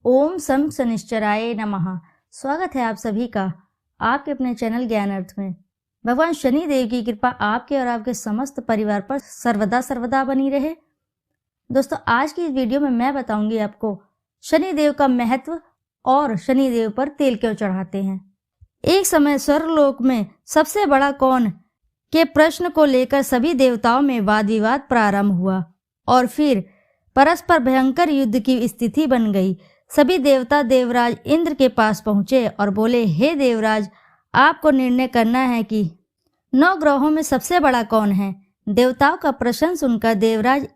ओम सम शनिश्चराय नमः। स्वागत है आप सभी का आपके अपने चैनल ज्ञान अर्थ में। भगवान शनि देव की कृपा आपके और आपके समस्त परिवार पर सर्वदा सर्वदा बनी रहे। दोस्तों, आज की इस वीडियो में मैं बताऊंगी आपको शनि देव का महत्व और शनि देव पर तेल क्यों चढ़ाते हैं। एक समय स्वर्गलोक में सबसे बड़ा कौन के प्रश्न को लेकर सभी देवताओं में वाद विवाद प्रारंभ हुआ और फिर परस्पर भयंकर युद्ध की स्थिति बन गई। सभी देवता देवराज इंद्र के पास पहुंचे और बोले, हे देवराज, आपको निर्णय करना है कि 9 ग्रहों में सबसे बड़ा कौन है। देवताओं का प्रश्न सुनकर देवराज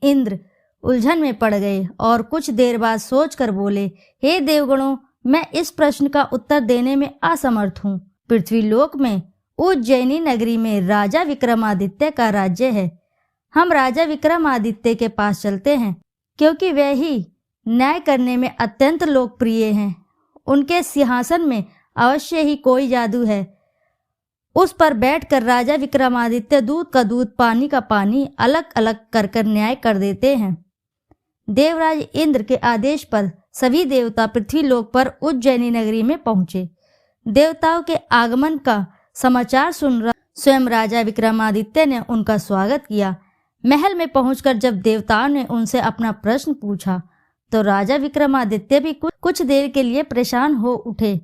इंद्र उलझन में पड़ गए और कुछ देर बाद सोचकर बोले, हे देवगणों, मैं इस प्रश्न का उत्तर देने में असमर्थ हूँ। पृथ्वीलोक में उज्जैनी नगरी में राजा विक्रमादित्य का राज्य है। हम राजा विक्रमादित्य के पास चलते हैं क्योंकि वे ही न्याय करने में अत्यंत लोकप्रिय हैं। उनके सिंहासन में अवश्य ही कोई जादू है। उस पर बैठकर राजा विक्रमादित्य दूध का दूध, पानी का पानी अलग अलग कर न्याय कर देते हैं। देवराज इंद्र के आदेश पर सभी देवता पृथ्वीलोक पर उज्जैनी नगरी में पहुंचे। देवताओं के आगमन का समाचार सुन स्वयं राजा विक्रमादित्य ने उनका स्वागत किया। महल में पहुंचकर जब देवताओं ने उनसे अपना प्रश्न पूछा तो राजा विक्रमादित्य भी कुछ देर के लिए परेशान हो उठे,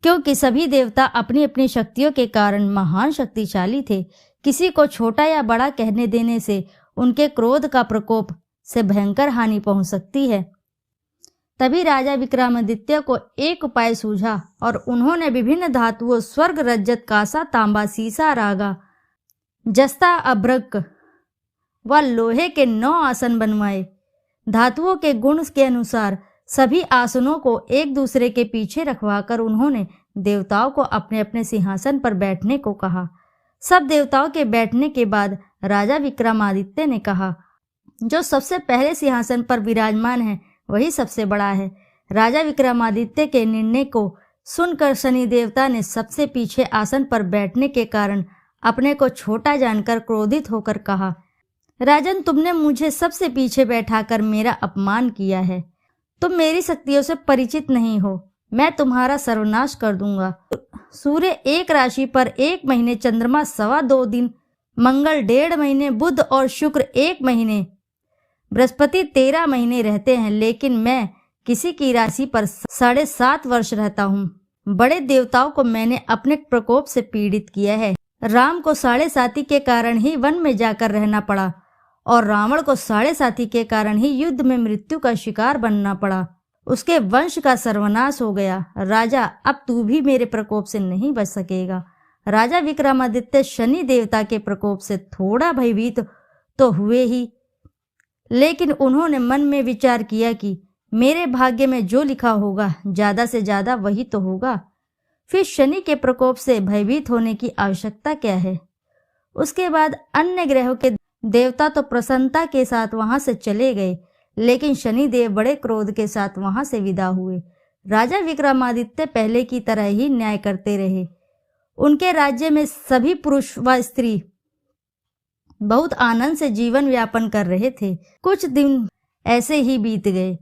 क्योंकि सभी देवता अपनी अपनी शक्तियों के कारण महान शक्तिशाली थे। किसी को छोटा या बड़ा कहने देने से उनके क्रोध का प्रकोप से भयंकर हानि पहुंच सकती है। तभी राजा विक्रमादित्य को एक उपाय सूझा और उन्होंने विभिन्न धातुओं स्वर्ग, रजत, कांसा, तांबा, सीसा, रागा, जस्ता, अभ्रक व लोहे के 9 आसन बनवाए। धातुओं के गुण के अनुसार सभी आसनों को एक दूसरे के पीछे रखवाकर उन्होंने देवताओं को अपने अपने सिंहासन पर बैठने को कहा। सब देवताओं के बैठने के बाद राजा विक्रमादित्य ने कहा, जो सबसे पहले सिंहासन पर विराजमान है वही सबसे बड़ा है। राजा विक्रमादित्य के निर्णय को सुनकर शनि देवता ने सबसे पीछे आसन पर बैठने के कारण अपने को छोटा जानकर क्रोधित होकर कहा, राजन, तुमने मुझे सबसे पीछे बैठाकर मेरा अपमान किया है। तुम मेरी शक्तियों से परिचित नहीं हो। मैं तुम्हारा सर्वनाश कर दूंगा। सूर्य एक राशि पर 1 महीने, चंद्रमा 2.25 दिन, मंगल 1.5 महीने, बुध और शुक्र 1 महीने, बृहस्पति 13 महीने रहते हैं, लेकिन मैं किसी की राशि पर 7.5 वर्ष रहता हूँ। बड़े देवताओं को मैंने अपने प्रकोप से पीड़ित किया है। राम को 7.5 के कारण ही वन में जाकर रहना पड़ा और रावण को 7.5 के कारण ही युद्ध में मृत्यु का शिकार बनना पड़ा। उसके वंश का सर्वनाश हो गया। राजा, अब तू भी मेरे प्रकोप से नहीं बच सकेगा। राजा विक्रमादित्य शनि देवता के प्रकोप से थोड़ा भयभीत तो हुए ही, लेकिन उन्होंने मन में विचार किया कि मेरे भाग्य में जो लिखा होगा ज्यादा से ज्यादा वही तो होगा। फिर शनि के प्रकोप से भयभीत होने की आवश्यकता क्या है। उसके बाद अन्य ग्रहों के देवता तो प्रसन्नता के साथ वहां से चले गए, लेकिन शनि देव बड़े क्रोध के साथ वहां से विदा हुए। राजा विक्रमादित्य पहले की तरह ही न्याय करते रहे। उनके राज्य में सभी पुरुष व स्त्री बहुत आनंद से जीवन यापन कर रहे थे। कुछ दिन ऐसे ही बीत गए।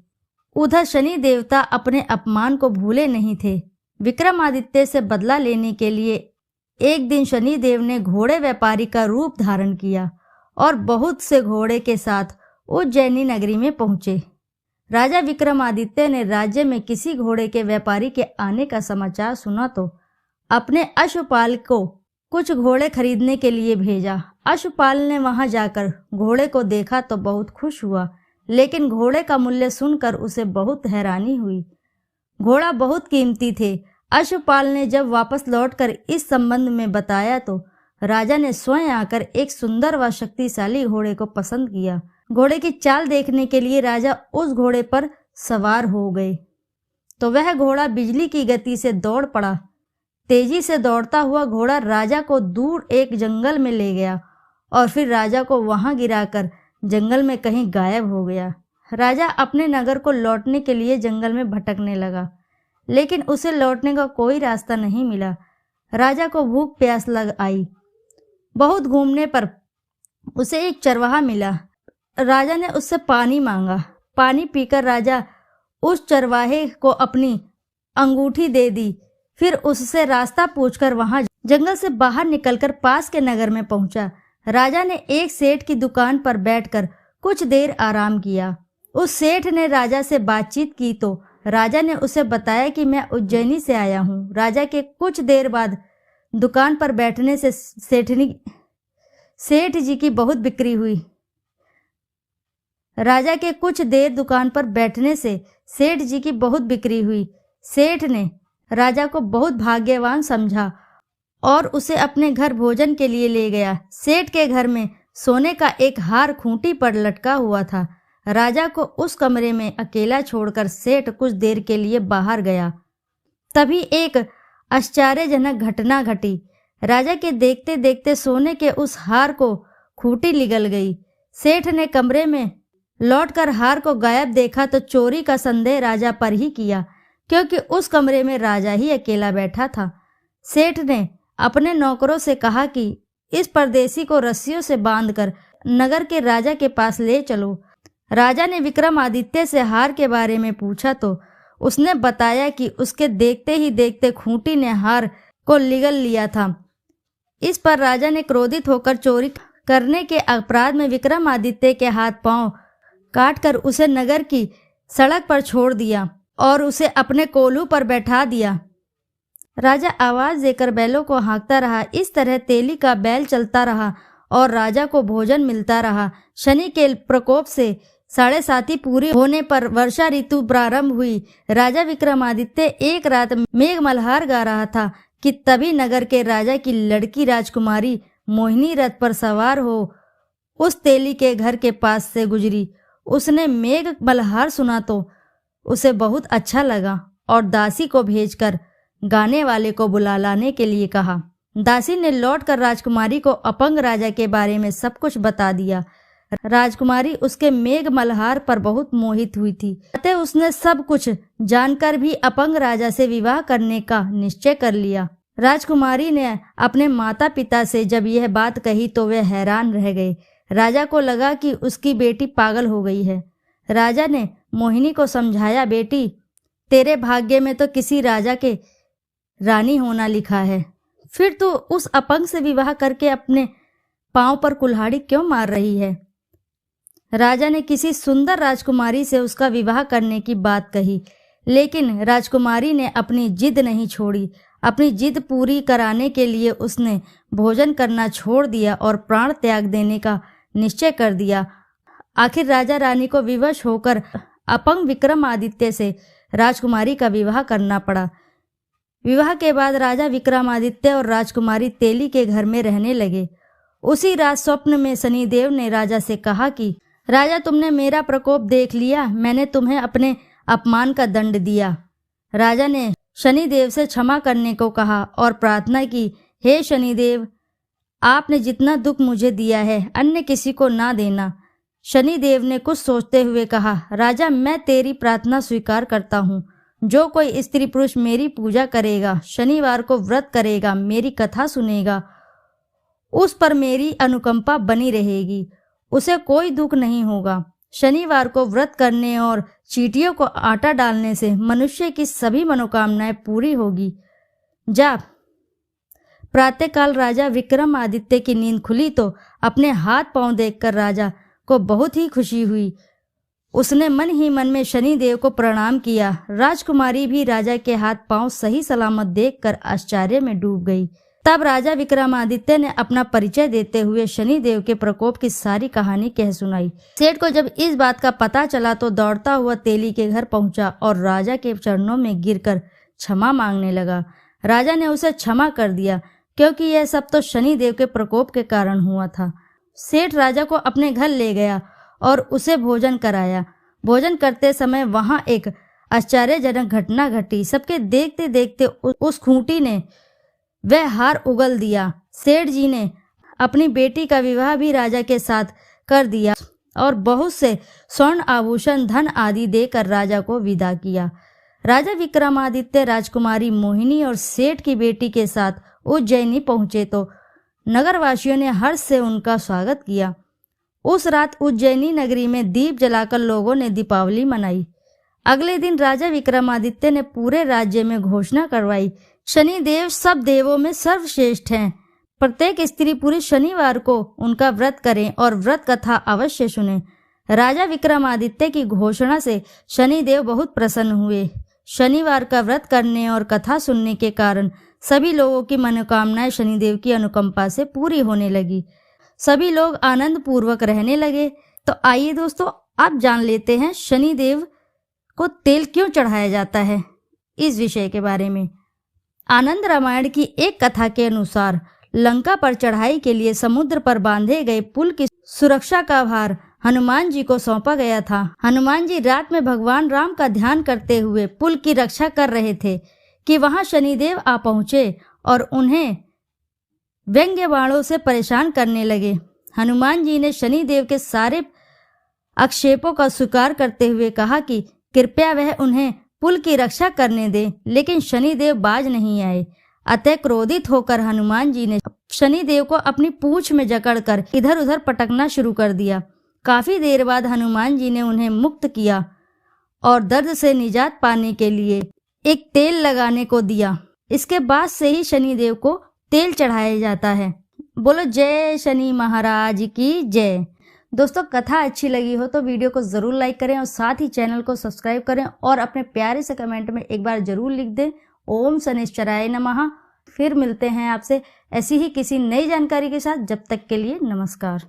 उधर शनि देवता अपने अपमान को भूले नहीं थे। विक्रमादित्य से बदला लेने के लिए एक दिन शनि देव ने घोड़े व्यापारी का रूप धारण किया और बहुत से घोड़े के साथ उज्जैनी नगरी में पहुंचे। राजा विक्रमादित्य ने राज्य में किसी घोड़े के व्यापारी के आने का समाचार सुना तो अपने अश्वपाल को कुछ घोड़े खरीदने के लिए भेजा। अश्वपाल ने वहां जाकर घोड़े को देखा तो बहुत खुश हुआ, लेकिन घोड़े का मूल्य सुनकर उसे बहुत हैरानी हुई। घोड़ा बहुत कीमती थे। अश्वपाल ने जब वापस लौटकर इस संबंध में बताया तो राजा ने स्वयं आकर एक सुंदर व शक्तिशाली घोड़े को पसंद किया। घोड़े की चाल देखने के लिए राजा उस घोड़े पर सवार हो गए तो वह घोड़ा बिजली की गति से दौड़ पड़ा। तेजी से दौड़ता हुआ घोड़ा राजा को दूर एक जंगल में ले गया और फिर राजा को वहां गिराकर जंगल में कहीं गायब हो गया। राजा अपने नगर को लौटने के लिए जंगल में भटकने लगा, लेकिन उसे लौटने का कोई रास्ता नहीं मिला। राजा को भूख प्यास लग आई। बहुत घूमने पर उसे एक चरवाहा मिला। राजा ने उससे पानी मांगा। पानी पीकर राजा उस चरवाहे को अपनी अंगूठी दे दी। फिर उससे रास्ता पूछकर वहां जंगल से बाहर निकलकर पास के नगर में पहुंचा। राजा ने एक सेठ की दुकान पर बैठकर कुछ देर आराम किया। उस सेठ ने राजा से बातचीत की तो राजा ने उसे बताया कि मैं उज्जैनी से आया हूँ। राजा के कुछ देर बाद दुकान पर बैठने से सेठ जी की बहुत बिक्री हुई। राजा के कुछ देर दुकान पर बैठने से सेठ जी की बहुत बिक्री हुई। सेठ ने राजा को बहुत भाग्यवान समझा और उसे अपने घर भोजन के लिए ले गया। सेठ के घर में सोने का एक हार खूंटी पर लटका हुआ था। राजा को उस कमरे में अकेला छोड़कर सेठ कुछ देर के लिए बाहर गया। तभी एक आश्चर्यजनक घटना घटी। राजा के देखते देखते सोने के उस हार को खूंटी निगल गई। सेठ ने कमरे में लौटकर हार को गायब देखा तो चोरी का संदेह राजा पर ही किया, क्योंकि उस कमरे में राजा ही अकेला बैठा था। सेठ ने अपने नौकरों से कहा कि इस परदेसी को रस्सियों से बांधकर नगर के राजा के पास ले चलो। राजा ने विक्रमादित्य से हार के बारे में पूछा तो उसने बताया कि उसके देखते ही देखते खूंटी ने हार को निगल लिया था। इस पर राजा ने क्रोधित होकर चोरी करने के अपराध में विक्रमादित्य के हाथ पांव काटकर उसे नगर की सड़क पर छोड़ दिया और उसे अपने कोल्हू पर बैठा दिया। राजा आवाज देकर बैलों को हाँकता रहा। इस तरह तेली का बैल चलता रहा और राजा को भोजन मिलता रहा। शनि के प्रकोप से 7.5 पूरी होने पर वर्षा ऋतु प्रारंभ हुई। राजा विक्रमादित्य एक रात मेघ मल्हार गा रहा था कि तभी नगर के राजा की लड़की राजकुमारी मोहिनी रथ पर सवार हो उस तेली के घर के पास से गुजरी। उसने मेघ मल्हार सुना तो उसे बहुत अच्छा लगा और दासी को भेजकर गाने वाले को बुला लाने के लिए कहा। दासी ने लौटकर राजकुमारी को अपंग राजा के बारे में सब कुछ बता दिया। राजकुमारी उसके मेघ मल्हार पर बहुत मोहित हुई थी, अतः उसने सब कुछ जानकर भी अपंग राजा से विवाह करने का निश्चय कर लिया। राजकुमारी ने अपने माता पिता से जब यह बात कही तो वे हैरान रह गए। राजा को लगा कि उसकी बेटी पागल हो गई है। राजा ने मोहिनी को समझाया, बेटी तेरे भाग्य में तो किसी राजा के रानी होना लिखा है, फिर तू उस अपंग से विवाह करके अपने पांव पर कुल्हाड़ी क्यों मार रही है। राजा ने किसी सुंदर राजकुमारी से उसका विवाह करने की बात कही, लेकिन राजकुमारी ने अपनी जिद नहीं छोड़ी। अपनी जिद पूरी कराने के लिए उसने भोजन करना छोड़ दिया और प्राण त्याग देने का निश्चय कर दिया। आखिर राजा रानी को विवश होकर अपंग विक्रमादित्य से राजकुमारी का विवाह करना पड़ा। विवाह के बाद राजा विक्रमादित्य और राजकुमारी तेली के घर में रहने लगे। उसी रात स्वप्न में शनिदेव ने राजा से कहा कि राजा, तुमने मेरा प्रकोप देख लिया, मैंने तुम्हें अपने अपमान का दंड दिया। राजा ने शनिदेव से क्षमा करने को कहा और प्रार्थना की, हे शनिदेव, आपने जितना दुख मुझे दिया है अन्य किसी को ना देना। शनिदेव ने कुछ सोचते हुए कहा, राजा, मैं तेरी प्रार्थना स्वीकार करता हूँ। जो कोई स्त्री पुरुष मेरी पूजा करेगा, शनिवार को व्रत करेगा, मेरी कथा सुनेगा, उस पर मेरी अनुकंपा बनी रहेगी, उसे कोई दुख नहीं होगा। शनिवार को व्रत करने और चींटियों को आटा डालने से मनुष्य की सभी मनोकामनाएं पूरी होगी। जा। प्रातःकाल राजा विक्रमादित्य की नींद खुली तो अपने हाथ पांव देखकर राजा को बहुत ही खुशी हुई। उसने मन ही मन में शनिदेव को प्रणाम किया। राजकुमारी भी राजा के हाथ पांव सही सलामत देखकर आश्चर्य में डूब गई। तब राजा विक्रमादित्य ने अपना परिचय देते हुए शनिदेव के प्रकोप की सारी कहानी कह सुनाई। सेठ को जब इस बात का पता चला तो दौड़ता हुआ तेली के घर पहुंचा और राजा के चरणों में गिरकर क्षमा मांगने लगा। राजा ने उसे क्षमा कर दिया, क्योंकि यह सब तो शनिदेव के प्रकोप के कारण हुआ था। सेठ राजा को अपने घर ले गया और उसे भोजन कराया। भोजन करते समय वहां एक आश्चर्यजनक घटना घटी। सबके देखते देखते उस खूंटी ने वह हार उगल दिया। सेठ जी ने अपनी बेटी का विवाह भी राजा के साथ कर दिया और बहुत से स्वर्ण आभूषण, धन आदि देकर राजा को विदा किया। राजा विक्रमादित्य राजकुमारी मोहिनी और सेठ की बेटी के साथ उज्जैनी पहुंचे तो नगरवासियों ने हर्ष से उनका स्वागत किया। उस रात उज्जैनी नगरी में दीप जलाकर लोगों ने दीपावली मनाई। अगले दिन राजा विक्रमादित्य ने पूरे राज्य में घोषणा करवाई, शनिदेव सब देवों में सर्वश्रेष्ठ हैं। प्रत्येक स्त्री पुरुष शनिवार को उनका व्रत करें और व्रत कथा अवश्य सुने। राजा विक्रमादित्य की घोषणा से शनिदेव बहुत प्रसन्न हुए। शनिवार का व्रत करने और कथा सुनने के कारण सभी लोगों की मनोकामनाएं शनिदेव की अनुकंपा से पूरी होने लगी। सभी लोग आनंद पूर्वक रहने लगे। तो आइए दोस्तों, आप जान लेते हैं शनिदेव को तेल क्यों चढ़ाया जाता है, इस विषय के बारे में। आनंद रामायण की एक कथा के अनुसार लंका पर चढ़ाई के लिए समुद्र पर बांधे गए पुल की सुरक्षा का भार हनुमान जी को सौंपा गया था। हनुमान जी रात में भगवान राम का ध्यान करते हुए पुल की रक्षा कर रहे थे कि वहां शनिदेव आ पहुंचे और उन्हें व्यंग्य बाणों से परेशान करने लगे। हनुमान जी ने शनिदेव के सारे आक्षेपों का स्वीकार करते हुए कहा कि कृपया वह उन्हें पुल की रक्षा करने दे, लेकिन शनिदेव बाज नहीं आए। अतः क्रोधित होकर हनुमान जी ने शनिदेव को अपनी पूंछ में जकड़कर इधर उधर पटकना शुरू कर दिया। काफी देर बाद हनुमान जी ने उन्हें मुक्त किया और दर्द से निजात पाने के लिए एक तेल लगाने को दिया। इसके बाद से ही शनिदेव को तेल चढ़ाया जाता है। बोलो जय शनि महाराज की जय। दोस्तों, कथा अच्छी लगी हो तो वीडियो को जरूर लाइक करें और साथ ही चैनल को सब्सक्राइब करें और अपने प्यारे से कमेंट में एक बार जरूर लिख दें ओम शनिश्चराय नमः। फिर मिलते हैं आपसे ऐसी ही किसी नई जानकारी के साथ। जब तक के लिए नमस्कार।